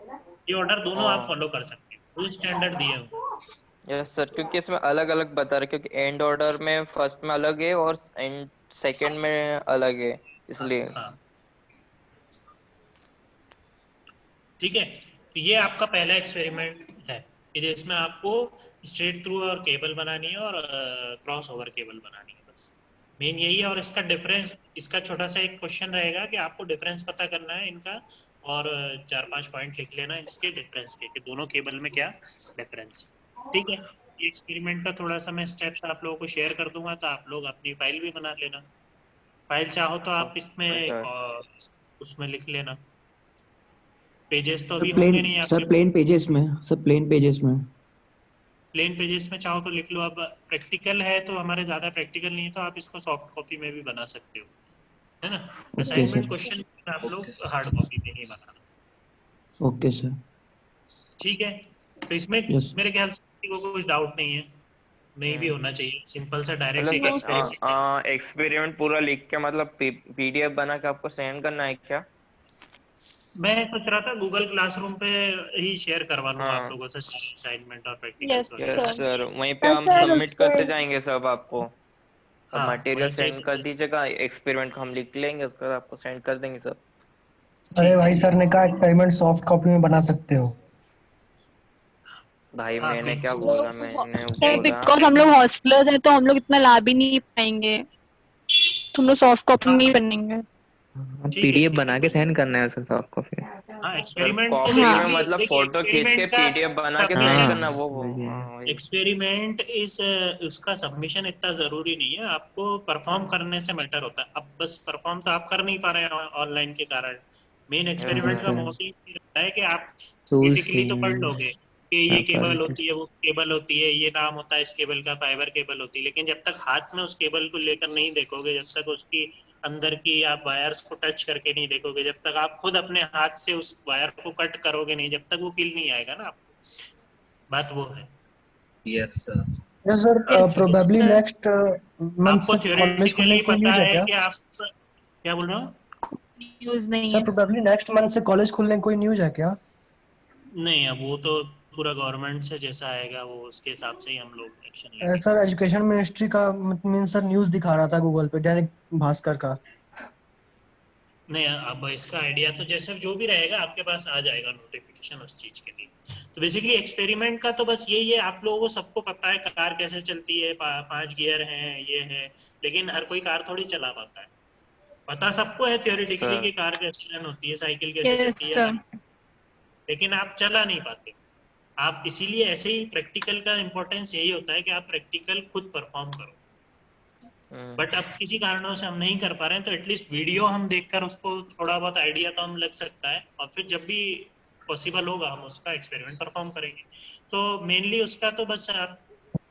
[SPEAKER 2] ये ऑर्डर दोनों आप
[SPEAKER 3] हाँ
[SPEAKER 2] फॉलो कर सकते हो, वो स्टैंडर्ड दिए होंगे।
[SPEAKER 3] यस सर, क्योंकि इसमें अलग अलग बता रहे, क्योंकि एंड ऑर्डर में फर्स्ट में अलग है और एंड सेकंड में अलग है,
[SPEAKER 2] हाँ
[SPEAKER 3] इसलिए।
[SPEAKER 2] हाँ, ठीक है। तो ये आपका पहला एक्सपेरिमेंट है कि जिसमें आपको स्ट्रेट थ्रू और केबल बनानी है और क्रॉस ओवर केबल बनानी है, बस मेन यही है। और इसका डिफरेंस, इसका छोटा सा एक क्वेश्चन रहेगा कि आपको डिफरेंस पता करना है इनका, और 4-5 पॉइंट लिख लेना है इसके डिफरेंस के, कि दोनों केबल में क्या डिफरेंस। ठीक है, ये एक्सपेरिमेंट का थोड़ा सा मैं स्टेप्स आप लोगों को शेयर कर दूंगा, तो आप लोग अपनी फाइल भी बना लेना। फाइल चाहो तो आप इसमें
[SPEAKER 3] ओके सर।
[SPEAKER 2] उसमें लिख लेना। पेजेस तो
[SPEAKER 8] सर
[SPEAKER 2] अभी
[SPEAKER 8] प्लेन
[SPEAKER 2] होंगे नहीं
[SPEAKER 8] सर
[SPEAKER 2] आपके पास।
[SPEAKER 8] प्लेन पेजेस में सर प्लेन पेजेस में
[SPEAKER 2] प्लेन पेजेस में चाहो तो लिख लो। अब प्रैक्टिकल है तो हमारे ज़्यादा प्रैक्टिकल नहीं है, तो आप इसको सॉफ्ट कॉपी में भी बना सकते हो, है ना।
[SPEAKER 8] Okay
[SPEAKER 2] assignment
[SPEAKER 8] sir.
[SPEAKER 2] क्वेश्चन आप
[SPEAKER 1] ओके
[SPEAKER 2] लोग
[SPEAKER 1] सर।
[SPEAKER 2] हार्ड कॉपी में ही बनाना।
[SPEAKER 8] Okay sir.
[SPEAKER 2] ठीक है, तो इसमें
[SPEAKER 8] यस।
[SPEAKER 2] मेरे ख्याल से किसी को कुछ डाउट नहीं है, नहीं भी
[SPEAKER 3] हम्म।
[SPEAKER 2] होना चाहिए। सिंपल सा डायरेक्ट
[SPEAKER 3] मतलब
[SPEAKER 2] एक
[SPEAKER 7] No, sir.
[SPEAKER 2] Experiment.
[SPEAKER 3] Sir experiment पूरा लिख के मतलब PDF बना के आपको सेंड करना है क्या?
[SPEAKER 2] मैं सोच रहा था गूगल क्लासरूम पे ही शेयर करवा लूँ आप
[SPEAKER 3] हाँ
[SPEAKER 2] लोगों से असाइनमेंट और
[SPEAKER 7] Yes,
[SPEAKER 2] प्रैक्टिकल्स
[SPEAKER 3] यस
[SPEAKER 2] वगैरह।
[SPEAKER 7] sir.
[SPEAKER 3] सर, वहीं पे
[SPEAKER 4] हाँ
[SPEAKER 3] हम
[SPEAKER 4] सर
[SPEAKER 3] सबमिट करते
[SPEAKER 4] उससे
[SPEAKER 3] जाएंगे सब आपको। अब
[SPEAKER 2] हाँ,
[SPEAKER 3] मटेरियल
[SPEAKER 2] वहीं
[SPEAKER 3] सेंड कर
[SPEAKER 2] से।
[SPEAKER 3] दीजिएगा, एक्सपेरिमेंट हम लिख लेंगे, उसके बाद आपको सेंड कर देंगे सब।
[SPEAKER 6] अरे
[SPEAKER 2] ठीक है,
[SPEAKER 6] भाई
[SPEAKER 2] ठीक
[SPEAKER 6] सर
[SPEAKER 2] है।
[SPEAKER 6] ने कहा एक्सपेरिमेंट सॉफ्ट कॉपी में बना सकते हो।
[SPEAKER 3] भाई
[SPEAKER 2] हाँ,
[SPEAKER 3] मैंने क्या
[SPEAKER 2] प्लीज।
[SPEAKER 3] बोला, मैंने
[SPEAKER 7] सर
[SPEAKER 3] बोला।
[SPEAKER 7] बिकॉज हम लोग हॉस्टलर्स हैं तो हम लोग इतना ला भी नहीं पाएंगे, तो हम लोग सॉफ्ट कॉपी में ही
[SPEAKER 2] हाँ,
[SPEAKER 7] बनेंगे।
[SPEAKER 2] ठीक है,
[SPEAKER 6] पीडीएफ
[SPEAKER 2] ठीक है,
[SPEAKER 6] बना के
[SPEAKER 2] कोई
[SPEAKER 6] सेंड करना है उसे सॉफ्ट कॉपी।
[SPEAKER 2] हाँ,
[SPEAKER 3] सर
[SPEAKER 2] एक्सपेरिमेंट तो
[SPEAKER 3] कॉपी में
[SPEAKER 7] हाँ
[SPEAKER 2] बेसिकली
[SPEAKER 3] मतलब
[SPEAKER 2] देखिए,
[SPEAKER 3] फोटो खींच के
[SPEAKER 2] एक्सपेरिमेंट का
[SPEAKER 3] PDF बना के सेंड
[SPEAKER 2] सबमिशन,
[SPEAKER 3] करना, वो
[SPEAKER 6] वही है।
[SPEAKER 3] वही।
[SPEAKER 2] एक्सपेरिमेंट इस उसका सबमिशन इतना जरूरी नहीं है, आपको परफॉर्म करने से मैटर होता है। अब बस परफॉर्म तो आप कर नहीं पा रहे हैं ऑनलाइन के कारण। मेन
[SPEAKER 3] यस
[SPEAKER 2] एक्सपेरिमेंट का
[SPEAKER 3] सर।
[SPEAKER 6] सर
[SPEAKER 2] मोटिव ये रहता है कि आप
[SPEAKER 6] टूल्स
[SPEAKER 2] थियोरेटिकली तो
[SPEAKER 6] नहीं
[SPEAKER 2] पढ़
[SPEAKER 6] है
[SPEAKER 2] लोगे कि ये केबल
[SPEAKER 6] फैकल्टी।
[SPEAKER 2] होती है, वो केबल होती है, ये नाम होता है इस केबल का, फाइबर केबल होती है, लेकिन जब तक हाथ में उस केबल को लेकर नहीं देखोगे, जब तक उसकी अंदर की आप वायर्स को टच करके नहीं देखोगे, जब तक आप खुद अपने हाथ से उस वायर को कट करोगे नहीं, जब तक वो फील नहीं आएगा ना आपको। बात वो है।
[SPEAKER 1] Yes sir.
[SPEAKER 9] Yes sir, probably
[SPEAKER 7] sir.
[SPEAKER 9] Next month
[SPEAKER 2] आपको
[SPEAKER 9] से कॉलेज खुलने
[SPEAKER 2] थियोरेटिकली
[SPEAKER 9] की कोई
[SPEAKER 2] पता
[SPEAKER 9] न्यूज़ है
[SPEAKER 2] है
[SPEAKER 9] क्या?
[SPEAKER 2] कि आप क्या बोल रहे हो?
[SPEAKER 7] न्यूज नहीं
[SPEAKER 9] सर
[SPEAKER 7] है।
[SPEAKER 9] प्रोबेबली नेक्स्ट मंथ से कॉलेज खुलने की कोई न्यूज़ है क्या?
[SPEAKER 2] नहीं, अब वो तो पूरा गवर्नमेंट से जैसा आएगा वो उसके हिसाब से ही हम लोग एक्शन लेंगे।
[SPEAKER 9] सर एजुकेशन मिनिस्ट्री का मीन सर न्यूज़ दिखा रहा था गूगल पे, दैनिक भास्कर का।
[SPEAKER 2] नहीं, अब इसका आइडिया तो जैसे जो भी रहेगा आपके पास आ जाएगा नोटिफिकेशन उस चीज के लिए। तो बेसिकली एक्सपेरिमेंट का तो बस यही है, आप लोगों को सबको पता है कार कैसे चलती है, 5 गियर हैं, ये है, लेकिन हर कोई कार थोड़ी चला पाता है। पता सबको है थियोरेटिकली
[SPEAKER 3] सर
[SPEAKER 2] कि कार कैसे रन होती है, साइकिल कैसे
[SPEAKER 7] यस
[SPEAKER 2] चलती है,
[SPEAKER 7] सर।
[SPEAKER 2] लेकिन आप चला नहीं पाते। आप इसीलिए ऐसे ही प्रैक्टिकल का इम्पोर्टेंस यही होता है कि आप प्रैक्टिकल खुद परफॉर्म करो। बट अब किसी कारणों से हम नहीं कर पा रहे हैं, तो एटलीस्ट वीडियो हम देखकर उसको थोड़ा बहुत आइडिया तो हम लग सकता है, और फिर जब भी पॉसिबल होगा हम उसका एक्सपेरिमेंट परफॉर्म करेंगे। तो मेनली उसका तो बस आप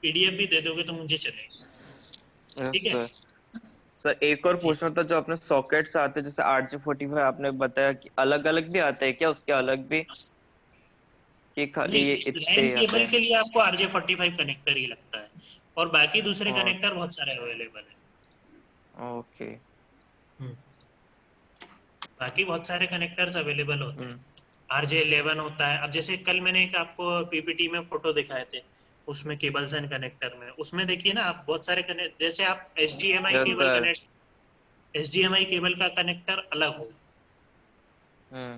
[SPEAKER 2] पीडीएफ भी दे दोगे तो मुझे चलेगा। ठीक
[SPEAKER 3] यस
[SPEAKER 2] है
[SPEAKER 3] सर। सर एक और
[SPEAKER 2] जी।
[SPEAKER 3] पूछना था, जो अपने सॉकेट्स आते हैं जैसे RJ45 आपने बताया कि अलग अलग भी आते हैं क्या, उसके अलग भी कि ये
[SPEAKER 2] नहीं,
[SPEAKER 3] इतने
[SPEAKER 2] लैन
[SPEAKER 3] ही आते
[SPEAKER 2] केबल
[SPEAKER 3] हैं?
[SPEAKER 2] के लिए आपको RJ45 कनेक्टर ही लगता है, और बाकी दूसरे
[SPEAKER 3] और
[SPEAKER 2] कनेक्टर बहुत सारे अवेलेबल है।
[SPEAKER 3] ओके।
[SPEAKER 2] बाकी बहुत सारे कनेक्टर्स अवेलेबल होते हैं।
[SPEAKER 3] हम्म।
[SPEAKER 2] RJ11 होता है। अब जैसे कल मैंने एक आपको पीपीटी में फोटो दिखाए थे, उसमें केबल्स एंड कनेक्टर में, उसमें देखिए ना आप बहुत सारे कनेक्ट, जैसे आप HDMI
[SPEAKER 3] yes
[SPEAKER 2] cable
[SPEAKER 3] sir.
[SPEAKER 2] Connect, HDMI cable का कनेक्टर अलग हो,
[SPEAKER 3] हम्म।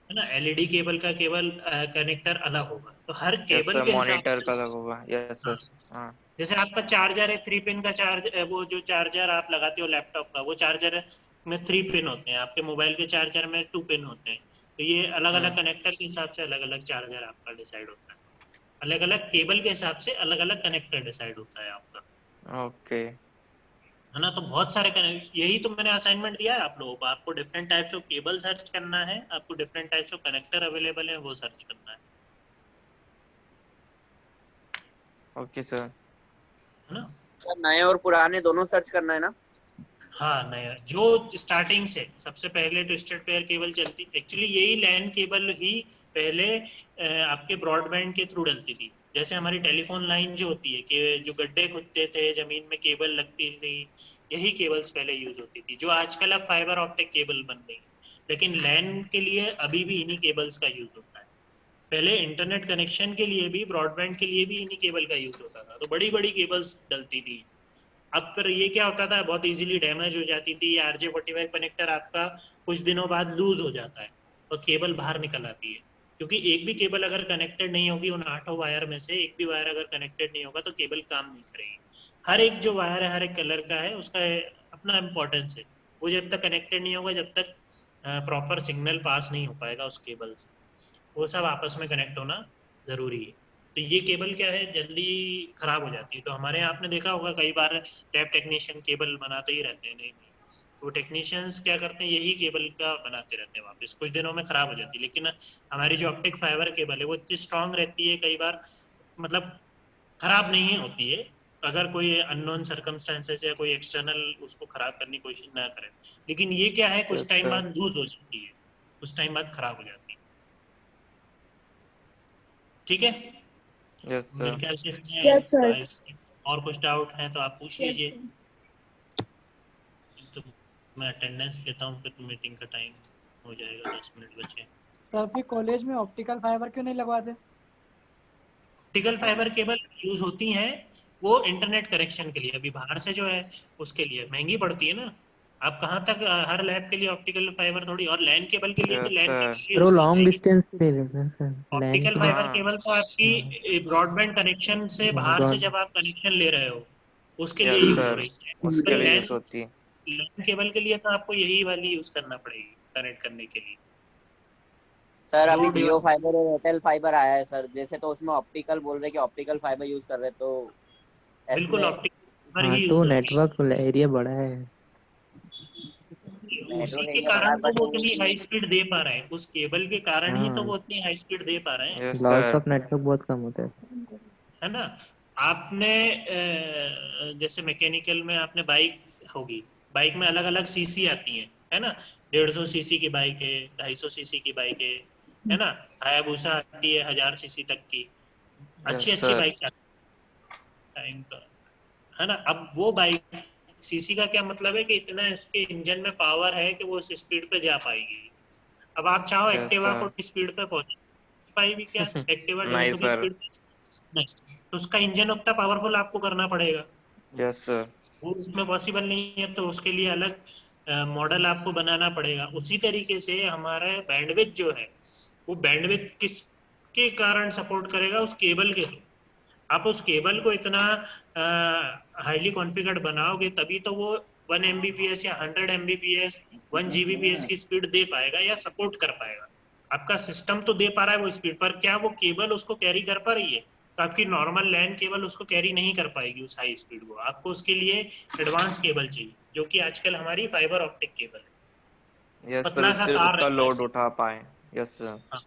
[SPEAKER 2] है ना, एलईडी केबल का केबल कनेक्टर अलग होगा, तो हर
[SPEAKER 3] यस
[SPEAKER 2] केबल
[SPEAKER 3] सर,
[SPEAKER 2] के हिसाब
[SPEAKER 3] मॉनिटर का
[SPEAKER 2] से।
[SPEAKER 3] अलग होगा, यस
[SPEAKER 2] हाँ,
[SPEAKER 3] सर। हाँ।
[SPEAKER 2] जैसे आपका चार्जर है 3 पिन का चार्ज, वो जो चार्जर आप लगाते हो लैपटॉप का, वो चार्जर में 3 पिन होते हैं, आपके मोबाइल के चार्जर में 2 पिन होते हैं। तो ये अलग अलग
[SPEAKER 3] हम्म।
[SPEAKER 2] कनेक्टर के हिसाब से अलग अलग चार्जर आपका डिसाइड होता है, अलग अलग केबल के हिसाब से अलग अलग कनेक्टर डिसाइड होता है आपका,
[SPEAKER 3] ओके।
[SPEAKER 2] है ना। तो बहुत सारे यही तो मैंने असाइनमेंट दिया है आप लोगों को, आपको different types of cable search करना है, आपको different types of connector available है वो सर्च करना
[SPEAKER 3] ओके सर।
[SPEAKER 2] है ना।
[SPEAKER 10] सर नए और पुराने दोनों सर्च करना है ना?
[SPEAKER 2] हाँ, नया जो स्टार्टिंग से सबसे पहले ट्विस्टेड पेयर केबल चलती, एक्चुअली यही लैन केबल ही पहले आपके ब्रॉडबैंड के थ्रू डलती थी। जैसे हमारी टेलीफोन लाइन जो होती है कि जो गड्ढे खुदते थे, जमीन में केबल लगती थी, यही केबल्स पहले यूज होती थी, जो आजकल अब फाइबर ऑप्टिक केबल बन गई है। लेकिन लैन के लिए अभी भी इन्हीं केबल्स का यूज होता है। पहले इंटरनेट कनेक्शन के लिए भी, ब्रॉडबैंड के लिए भी इन्हीं केबल का यूज होता था, तो बड़ी बड़ी केबल्स डलती थी। अब फिर ये क्या होता था, बहुत इजीली डैमेज हो जाती थी। RJ45 कनेक्टर आपका कुछ दिनों बाद लूज हो जाता है और केबल बाहर निकल आती है, क्योंकि एक भी केबल अगर कनेक्टेड नहीं होगी, उन 8 वायर में से एक भी वायर अगर कनेक्टेड नहीं होगा तो केबल काम नहीं करेगी। हर एक जो वायर है, हर एक कलर का है, उसका अपना इम्पोर्टेंस है। वो जब तक कनेक्टेड नहीं होगा, जब तक प्रॉपर सिग्नल पास नहीं हो पाएगा उस केबल से, वो सब आपस में कनेक्ट होना जरूरी है। तो ये केबल क्या है, जल्दी खराब हो जाती है। तो हमारे यहाँ आपने देखा होगा कई बार लैब टेक्नीशियन केबल बनाते ही रहते हैं, नहीं नहीं, तो टेक्नीशियंस क्या करते हैं, यही केबल का बनाते रहते हैं, वापस कुछ दिनों में खराब हो जाती है। लेकिन हमारी जो ऑप्टिक फाइबर केबल है वो इतनी स्ट्रांग रहती है, कई बार मतलब खराब नहीं होती है, अगर कोई अननोन सर्कमस्टेंसेस या कोई एक्सटर्नल उसको खराब करने की कोशिश ना करे। लेकिन ये क्या है, कुछ
[SPEAKER 3] यस
[SPEAKER 2] टाइम
[SPEAKER 3] सर।
[SPEAKER 2] बाद लूज हो जाती है, कुछ टाइम बाद खराब हो जाती है। ठीक है,
[SPEAKER 3] यस
[SPEAKER 2] मेरे
[SPEAKER 3] सर।
[SPEAKER 2] ख्याल से
[SPEAKER 4] Yes, sir.
[SPEAKER 2] इसमें और कुछ डाउट है तो आप पूछ
[SPEAKER 4] Yes,
[SPEAKER 2] लीजिए।
[SPEAKER 4] sir.
[SPEAKER 2] तो मैं अटेंडेंस लेता हूँ, फिर मीटिंग का टाइम हो जाएगा, 10 मिनट बचे।
[SPEAKER 11] सर फिर कॉलेज में ऑप्टिकल फाइबर क्यों नहीं लगवाते?
[SPEAKER 2] ऑप्टिकल फाइबर केबल यूज होती हैं वो इंटरनेट कनेक्शन के लिए, अभी बाहर से जो है उसके लिए महंगी पड़ती है ना। आप कहाँ तक हर लैब के लिए ऑप्टिकल फाइबर थोड़ी, और लैन केबल के लिए तो
[SPEAKER 3] यस
[SPEAKER 2] लैन
[SPEAKER 3] सर।
[SPEAKER 2] केबल ही
[SPEAKER 12] सर वो
[SPEAKER 2] यूज की
[SPEAKER 12] लॉन्ग
[SPEAKER 2] जाएगी।
[SPEAKER 12] डिस्टेंस के लिए लेते हैं सर, लैन
[SPEAKER 2] ऑप्टिकल
[SPEAKER 12] के
[SPEAKER 2] फाइबर
[SPEAKER 3] हाँ।
[SPEAKER 2] केबल तो आपकी ब्रॉडबैंड कनेक्शन से बाहर से
[SPEAKER 12] ब्रॉड।
[SPEAKER 2] जब आप कनेक्शन ले रहे हो उसके लिए
[SPEAKER 3] यस
[SPEAKER 2] यूज हो
[SPEAKER 3] सर,
[SPEAKER 2] रही है।
[SPEAKER 3] उसके
[SPEAKER 2] पर
[SPEAKER 3] लिए यूज
[SPEAKER 2] लैन
[SPEAKER 3] होती है।
[SPEAKER 2] लैन केबल के लिए तो आपको यही वाली यूज करना पड़ेगी कनेक्ट करने के लिए।
[SPEAKER 10] सर अभी
[SPEAKER 2] जो
[SPEAKER 10] जियो फाइबर और एयरटेल फाइबर आया है सर, जैसे तो उसमें ऑप्टिकल बोल रहे कि ऑप्टिकल फाइबर यूज कर रहे, तो
[SPEAKER 2] बिल्कुल
[SPEAKER 10] इसमें
[SPEAKER 2] ऑप्टिकल फाइबर
[SPEAKER 12] हाँ
[SPEAKER 2] ही
[SPEAKER 12] तो
[SPEAKER 2] यूज होती है।
[SPEAKER 12] नेटवर्क एरिया बड़ा है।
[SPEAKER 2] उसी
[SPEAKER 10] नेटवर्क
[SPEAKER 2] के
[SPEAKER 10] एरिया बड़ा है
[SPEAKER 2] कारण तो
[SPEAKER 10] बट
[SPEAKER 2] वो
[SPEAKER 10] वो
[SPEAKER 2] उतनी हाई स्पीड दे पा रहे हैं, उस केबल के कारण ही तो
[SPEAKER 12] हाँ
[SPEAKER 2] वो उतनी हाई स्पीड दे पा रहे हैं,
[SPEAKER 3] yes
[SPEAKER 12] loss
[SPEAKER 3] sir.
[SPEAKER 12] Of network बहुत कम होता है।
[SPEAKER 2] है ना। आपने जैसे मैकेनिकल में आपने बाइक होगी, बाइक में अलग अलग सीसी आती है ना। 150 सीसी की बाइक है, 250 सीसी की बाइक है ना। हायाबुसा आती है 1000 सीसी तक की, अच्छी
[SPEAKER 3] यस
[SPEAKER 2] अच्छी
[SPEAKER 3] सर।
[SPEAKER 2] बाइक्स आती टाइम का है ना। अब वो बाइक सीसी का क्या मतलब है कि इतना इसके इंजन में पावर है कि वो उस स्पीड पे जा पाएगी। अब आप चाहो
[SPEAKER 3] यस
[SPEAKER 2] एक्टिवा को
[SPEAKER 3] सर।
[SPEAKER 2] स्पीड पे पहुंच पाएगी क्या? एक्टिवा
[SPEAKER 3] नहीं
[SPEAKER 2] 150 की
[SPEAKER 3] सर।
[SPEAKER 2] स्पीड नहीं, तो उसका इंजन उतना पावरफुल आपको करना पड़ेगा,
[SPEAKER 3] यस सर।
[SPEAKER 2] वो उसमें पॉसिबल नहीं है, तो उसके लिए अलग मॉडल आपको बनाना पड़ेगा। उसी तरीके से हमारा बैंडविड्थ जो है, वो बैंडविड्थ किसके कारण सपोर्ट करेगा? उस केबल के थ्रू। आप उस केबल को इतना हाईली कॉन्फ़िगर्ड बनाओगे तभी तो वो 1 Mbps या 100 Mbps 1 Gbps की स्पीड दे पाएगा या सपोर्ट कर पाएगा। आपका सिस्टम तो दे पा रहा है वो स्पीड, पर क्या वो केबल उसको कैरी कर पा रही है? तो आपकी नॉर्मल लैन केबल उसको कैरी नहीं कर पाएगी उस हाई स्पीड को। आपको उसके लिए एडवांस केबल चाहिए, जो कि आजकल हमारी फाइबर ऑप्टिक केबल है,
[SPEAKER 3] यस सर,
[SPEAKER 2] पतला सा
[SPEAKER 3] उससे
[SPEAKER 2] तार
[SPEAKER 3] उतना
[SPEAKER 2] रहता है
[SPEAKER 3] लोड
[SPEAKER 2] इसमें।
[SPEAKER 3] उठा पाए। Yes sir.
[SPEAKER 2] हाँ,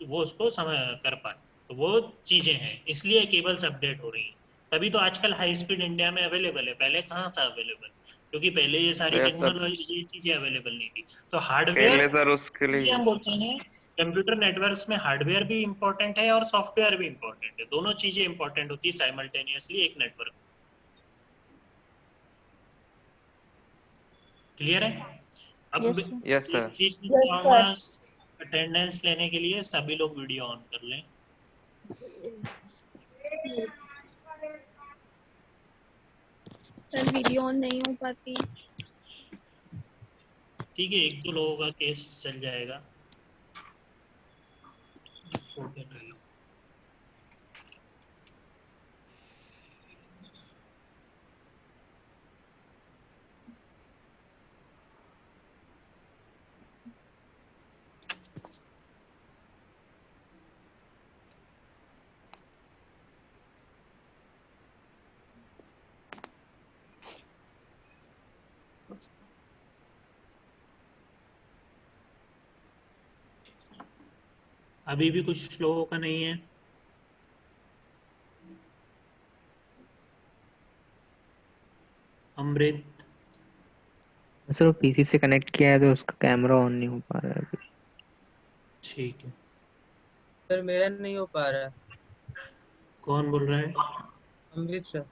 [SPEAKER 2] वो उसको समय कर पाए, तो वो चीजें हैं, इसलिए केबल्स अपडेट हो रही हैं। तभी तो आजकल हाई स्पीड इंडिया में अवेलेबल है, पहले कहाँ था अवेलेबल? क्योंकि पहले ये सारी
[SPEAKER 3] यस सर,
[SPEAKER 2] टेक्नोलॉजी, ये चीजें अवेलेबल नहीं थी। तो हार्डवेयर,
[SPEAKER 3] पहले सर उसके
[SPEAKER 2] इसलिए
[SPEAKER 3] लिए।
[SPEAKER 2] हम बोलते हैं कंप्यूटर नेटवर्क्स में हार्डवेयर भी इंपॉर्टेंट है और सॉफ्टवेयर भी इंपॉर्टेंट है। दोनों चीजें इंपॉर्टेंट होती है साइमल्टेनियसली एक नेटवर्क। क्लियर है? अब
[SPEAKER 4] यस सर।
[SPEAKER 3] यस
[SPEAKER 2] एक
[SPEAKER 3] सर।
[SPEAKER 2] चीज मैं
[SPEAKER 4] यस
[SPEAKER 2] चाहूंगा,
[SPEAKER 4] सर।
[SPEAKER 2] अटेंडेंस लेने के लिए सभी लोग वीडियो ऑन कर लें।
[SPEAKER 7] सर वीडियो ऑन नहीं हो पाती।
[SPEAKER 2] ठीक है, एक दो लोगों का केस चल जाएगा। फोटो ले लो। अभी भी कुछ लोगों का नहीं है। अमृत,
[SPEAKER 12] सर वो पीसी से कनेक्ट किया है तो उसका कैमरा ऑन नहीं हो पा रहा है अभी।
[SPEAKER 2] ठीक है।
[SPEAKER 5] सर मेरा नहीं हो पा रहा है।
[SPEAKER 2] कौन बोल रहा है?
[SPEAKER 5] अमृत सर।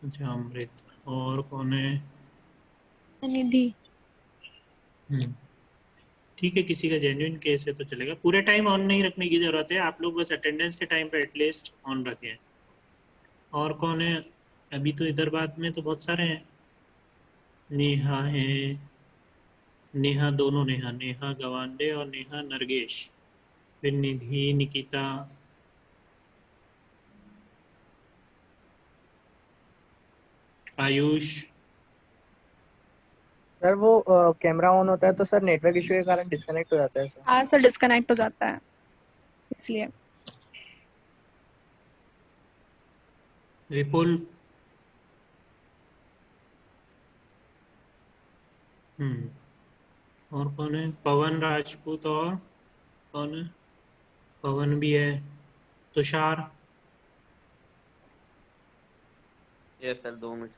[SPEAKER 2] अच्छा, अमृत। और कौन है?
[SPEAKER 7] निधि।
[SPEAKER 2] ठीक है, किसी का जेन्युइन केस है तो चलेगा। पूरे टाइम ऑन नहीं रखने की जरूरत है, आप लोग बस अटेंडेंस के टाइम पे एटलीस्ट ऑन रखें। और कौन है? अभी तो इधर बाद में तो बहुत सारे हैं। नेहा है, नेहा, दोनों नेहा, नेहा गवांडे और नेहा नरगेश, फिर निधि, निकिता, आयुष।
[SPEAKER 6] सर वो कैमरा ऑन होता है तो सर नेटवर्क इशू के कारण डिस्कनेक्ट हो जाता है सर।
[SPEAKER 7] हाँ सर, डिस्कनेक्ट हो जाता है इसलिए।
[SPEAKER 2] विपुल। और कौन है? पवन राजपूत। और कौन है? पवन भी है। तुषार।
[SPEAKER 10] Yes sir, 2 minute.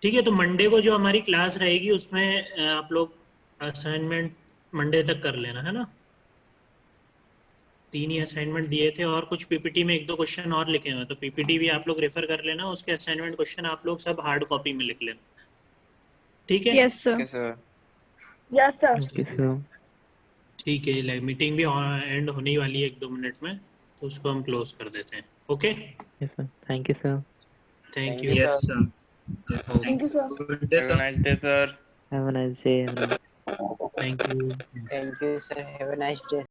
[SPEAKER 2] ठीक है, तो मंडे को जो हमारी क्लास रहेगी उसमें आप लोग असाइनमेंट मंडे तक कर लेना, है ना? 3 ही असाइनमेंट दिए थे और कुछ पीपीटी में 1-2 क्वेश्चन और लिखे हुए, तो पीपीटी भी आप लोग रेफर कर लेना। उसके असाइनमेंट क्वेश्चन आप लोग सब हार्ड कॉपी में लिख लेना, ठीक है?
[SPEAKER 7] Yes sir.
[SPEAKER 3] Okay sir.
[SPEAKER 4] Yes sir.
[SPEAKER 12] Okay sir.
[SPEAKER 2] ठीक है, मीटिंग भी एंड होने ही वाली है 1-2 मिनट में, तो उसको हम क्लोज कर देते हैं। Okay,
[SPEAKER 12] yes sir, thank you sir.
[SPEAKER 2] Thank
[SPEAKER 10] thank
[SPEAKER 2] you.
[SPEAKER 10] You
[SPEAKER 1] yes
[SPEAKER 10] sir.
[SPEAKER 1] Sir. Yes sir,
[SPEAKER 4] thank you sir.
[SPEAKER 1] Good day
[SPEAKER 3] have a
[SPEAKER 1] sir.
[SPEAKER 3] Nice day sir.
[SPEAKER 12] Have a nice day.
[SPEAKER 2] Thank you.
[SPEAKER 10] Thank you sir, have a nice day.